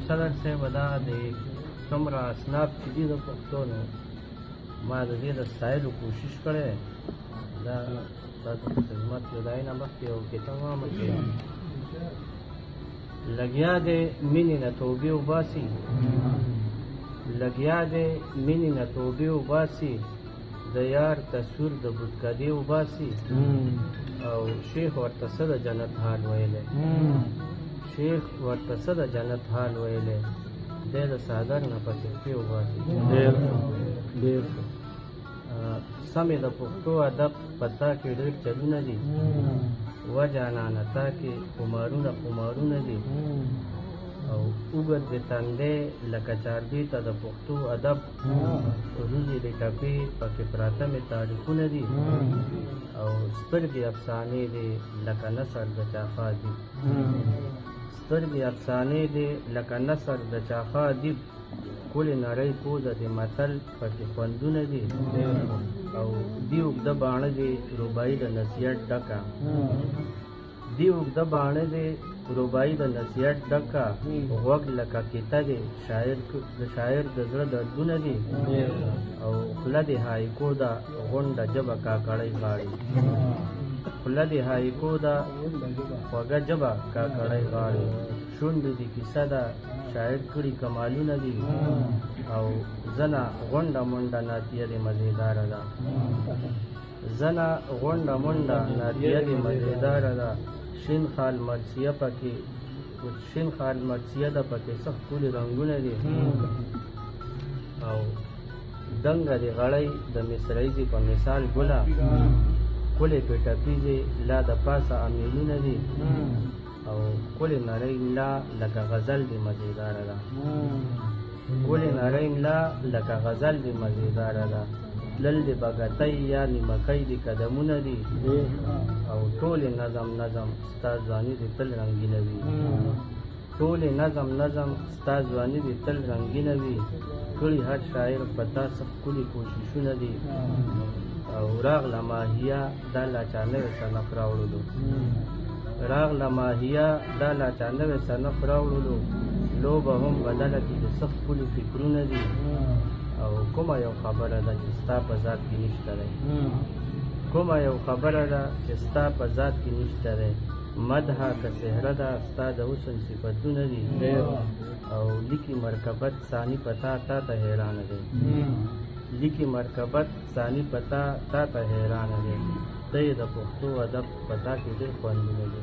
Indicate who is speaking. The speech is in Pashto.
Speaker 1: صدر صاحب دا د څومره اسناد چې دي د پښتو نو ما د دې د ستایلو کوشش کړی دا تاسو په خدمت کې د عین مخکې یو کتاب وامه چې لګیا دی مینې نه توبې وباسي لګیا دی مینې نه توبې وباسي د یار تصویر د بتکدې وباسي او شیخ ورته څه د جنت حال ویلی شیخ ورته څه د جنت حال ویلی دی د صادر نه په صفې وباسي ډېر سمې د پښتو ادب په تا کې ډېر چلونه دي وجانانه تا کې خمارونه دي او اوږد د تندی لکه چاردي ته د پښتو ادب روزې د ټپې پکې پراته مې تاریخونه دي او سترګې افسانې دي لکه نثر د چاخا دي سترګې افسانې دي لکه نثر د چاخا دي کولې نړۍ پوزه د متل پکې خوندونه دي او دی اوږده باڼه دي رباعي د نصیحت ډکه دی اوږده باڼه دي رباعي د نصیحت ډکه غوږ لکه کیته دی د شاعر د زړه دردونه دي او خوله د هایکو ده غونډه ژبه کاکړۍ غاړي خوله د هایکو ده خوږه ژبه کاکړۍ غاړي شونډې د کیسه ده شاعر کړي کمالونه دي او زنه غونډه منډه ناتیه د مزېداره ده زنه غونډه منډه ناتیه د مزېداره ده شین خال مرثیه ده پکې سخت ښکلي رنګونه دي او دنګه د غړۍ د مصریزې په مثال ګله ښکلې پې ټپیزې لا د پاسه امیلونه دي او ښکلې نرۍ ملا لکه غزل د مزېداره ده ښکلې نرۍ ملا لکه غزل د مزېداره ده تلل د بګتۍ یا نیمکۍ د قدمونه دي او ټولې نظم ستا ځواني د تل رنګینه وي ټولې نظم ستا ځواني د تل رنګینه وي کړي هر شاعر په تا څه ښکلي کوششونه دي او راغله ماهیه دا لا چا نوی صنف راوړلو راغله ماهیه دا لا چا نوی صنف راوړلو لوبه هم بدله کړي د څه ښکلي فکرونه دي او کومه یو خبره ده چې ستا په ذات کې نشته دی کومه یو خبره ده چې ستا په ذات کې نشته دی مدحه که سهره ده ستا د حسن صفتونه دي او لیکي مرکبت ثاني پتا تا ته حیرانه دی لیکي مرکبت ثاني پتا تا ته حیرانه دی ته یې د پښتو ادب پتا کې ډېر خوندونه دي